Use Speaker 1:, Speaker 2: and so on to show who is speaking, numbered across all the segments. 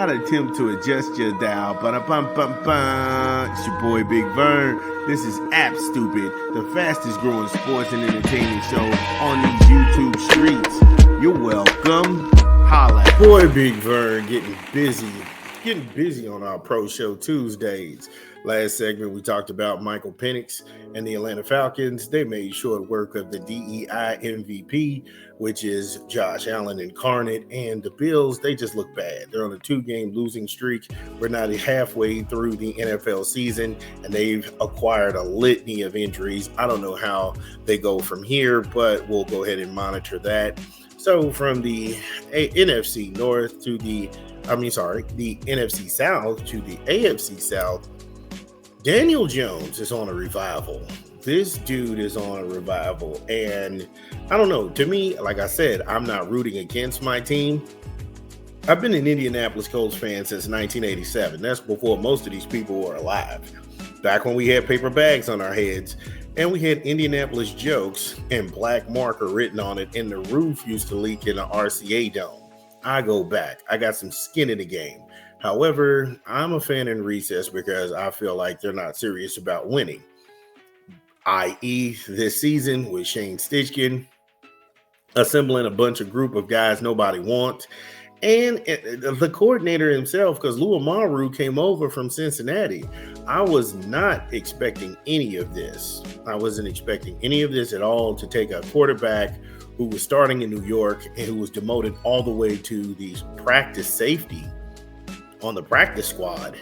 Speaker 1: not attempt to adjust your dial, but it's your boy Big Vern. This is App Stupid, the fastest growing sports and entertainment show on these YouTube streets. You're welcome. Holla. Boy Big Vern getting busy on our Pro Show Tuesdays. Last segment, we talked about Michael Penix and the Atlanta Falcons. They made short work of the DEI MVP, which is Josh Allen incarnate, and the Bills, they just look bad. They're on a 2-game losing streak. We're not halfway through the NFL season, and they've acquired a litany of injuries. I don't know how they go from here, but we'll go ahead and monitor that. So from the NFC North to the NFC South to the AFC South, Daniel Jones is on a revival. This dude is on a revival. And I don't know, to me, like I said, I'm not rooting against my team. I've been an Indianapolis Colts fan since 1987. That's before most of these people were alive. Back when we had paper bags on our heads and we had Indianapolis jokes and black marker written on it, and the roof used to leak in the RCA Dome. I go back. I got some skin in the game. However, I'm a fan in recess because I feel like they're not serious about winning. I.e., this season with Shane Steichen assembling a bunch of group of guys nobody wants, and the coordinator himself, because Lou Amaru came over from Cincinnati. I was not expecting any of this. I wasn't expecting any of this at all, to take a quarterback who was starting in New York and who was demoted all the way to the practice safety on the practice squad,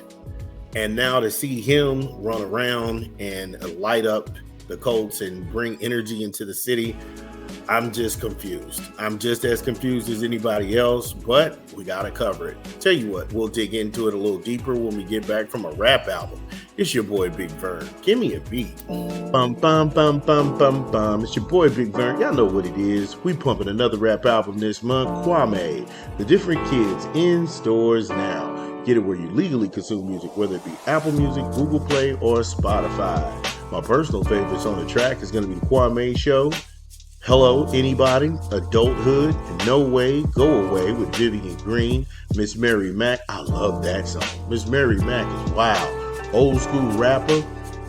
Speaker 1: and now to see him run around and light up the Colts and bring energy into the city, I'm just confused. I'm just as confused as anybody else, but we gotta cover it. Tell you what, we'll dig into it a little deeper when we get back from a rap album. It's your boy Big Vern. Give me a beat. Bum bum bum bum bum bum. It's your boy Big Vern. Y'all know what it is. We pumping another rap album this month. Kwame, The Different Kids, in stores now. Get it where you legally consume music, whether it be Apple Music, Google Play, or Spotify. My personal favorites on the track is going to be The Kwame Show, Hello Anybody, Adulthood, No Way, Go Away with Vivian Green, Miss Mary Mack. I love that song. Miss Mary Mack is wild. Old school rapper,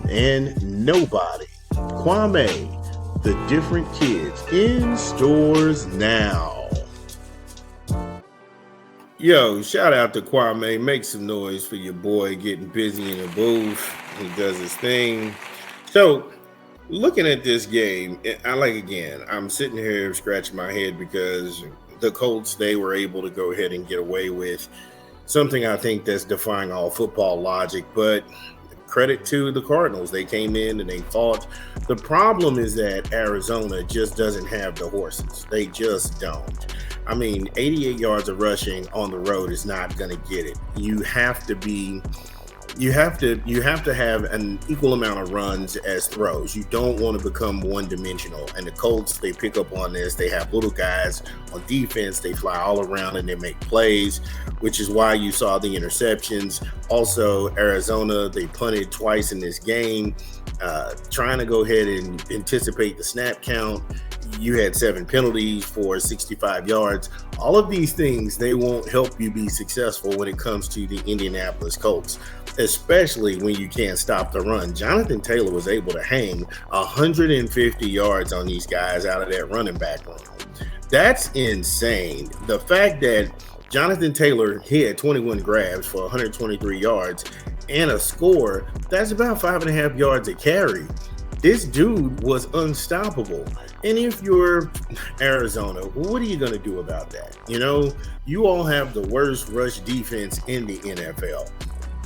Speaker 1: and Nobody. Kwame, The Different Kids, in stores now. Yo, shout out to Kwame. Make some noise for your boy getting busy in the booth. He does his thing. So, looking at this game, I'm sitting here scratching my head because the Colts, they were able to go ahead and get away with something I think that's defying all football logic, but credit to the Cardinals. They came in and they fought. The problem is that Arizona just doesn't have the horses. They just don't. 88 yards of rushing on the road is not going to get it. You have to have an equal amount of runs as throws. You don't want to become one-dimensional. And the Colts, they pick up on this. They have little guys on defense. They fly all around and they make plays, which is why you saw the interceptions. Also, Arizona, they punted twice in this game, trying to go ahead and anticipate the snap count. You had 7 penalties for 65 yards. All of these things, they won't help you be successful when it comes to the Indianapolis Colts, especially when you can't stop the run. Jonathan Taylor was able to hang 150 yards on these guys out of that running back room. That's insane. The fact that Jonathan Taylor, he had 21 grabs for 123 yards and a score, that's about 5.5 yards a carry. This dude was unstoppable. And if you're Arizona, what are you going to do about that? You all have the worst rush defense in the NFL.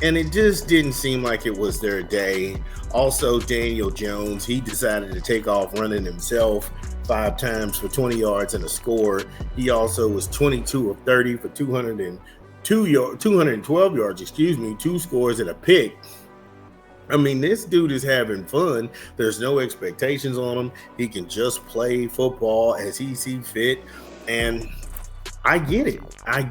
Speaker 1: And it just didn't seem like it was their day. Also, Daniel Jones, he decided to take off running himself 5 times for 20 yards and a score. He also was 22 of 30 for 212 yards, 2 scores and a pick. This dude is having fun. There's no expectations on him. He can just play football as he sees fit. And I get it. I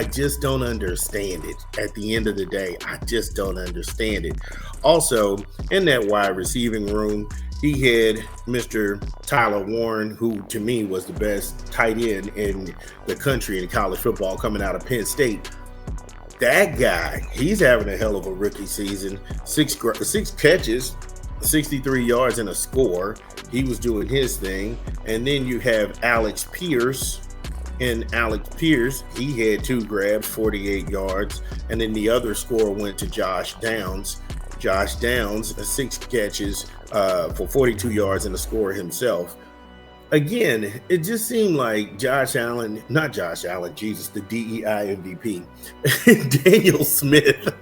Speaker 1: just don't understand it. At the end of the day, I just don't understand it. Also, in that wide receiving room, he had Mr. Tyler Warren, who to me was the best tight end in the country in college football coming out of Penn State. That guy, he's having a hell of a rookie season. Six catches, 63 yards and a score. He was doing his thing. And then you have Alex Pierce. And Alex Pierce, he had 2 grabs, 48 yards. And then the other score went to Josh Downs. Josh Downs, 6 catches for 42 yards and a score himself. Again, it just seemed like not Josh Allen, Jesus, the DEI MVP, Daniel Smith,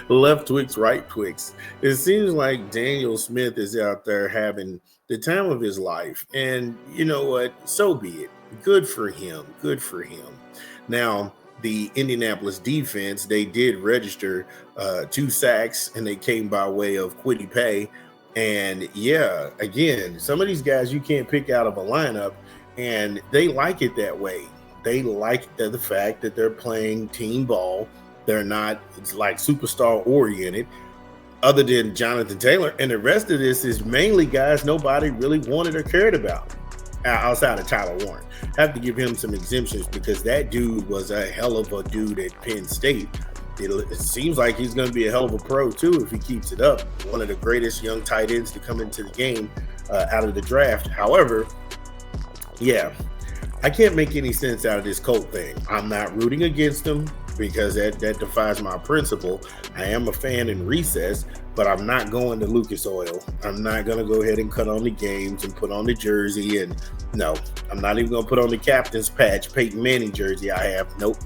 Speaker 1: left Twix, right Twix. It seems like Daniel Smith is out there having the time of his life. And you know what? So be it. Good for him. Good for him. Now, the Indianapolis defense, they did register 2 sacks, and they came by way of Kwity Paye. And yeah, again, some of these guys you can't pick out of a lineup, and they like it that way. They like the fact that they're playing team ball. They're not, it's like superstar oriented, other than Jonathan Taylor. And the rest of this is mainly guys nobody really wanted or cared about outside of Tyler Warren. Have to give him some exemptions because that dude was a hell of a dude at Penn State. It seems like he's going to be a hell of a pro, too, if he keeps it up. One of the greatest young tight ends to come into the game out of the draft. However, yeah, I can't make any sense out of this Colt thing. I'm not rooting against him because that defies my principle. I am a fan in recess, but I'm not going to Lucas Oil. I'm not going to go ahead and cut on the games and put on the jersey. And no, I'm not even going to put on the captain's patch, Peyton Manning jersey I have. Nope.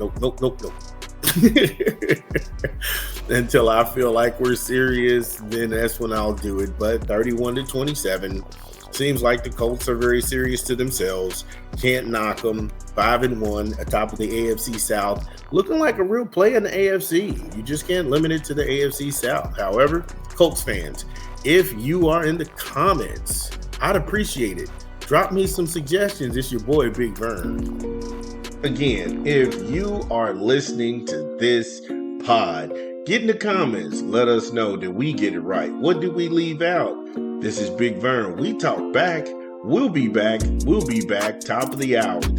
Speaker 1: Until I feel like we're serious, then that's when I'll do it. But 31-27 seems like the Colts are very serious to themselves. Can't knock them. 5-1 atop of the AFC South, looking like a real play in the AFC. You just can't limit it to the AFC South. However, Colts fans, if you are in the comments, I'd appreciate it. Drop me some suggestions. It's your boy Big Vern. Again, if you are listening to this pod, get in the comments. Let us know that we get it right. What did we leave out? This is Big Vern. We talk back. We'll be back. Top of the hour.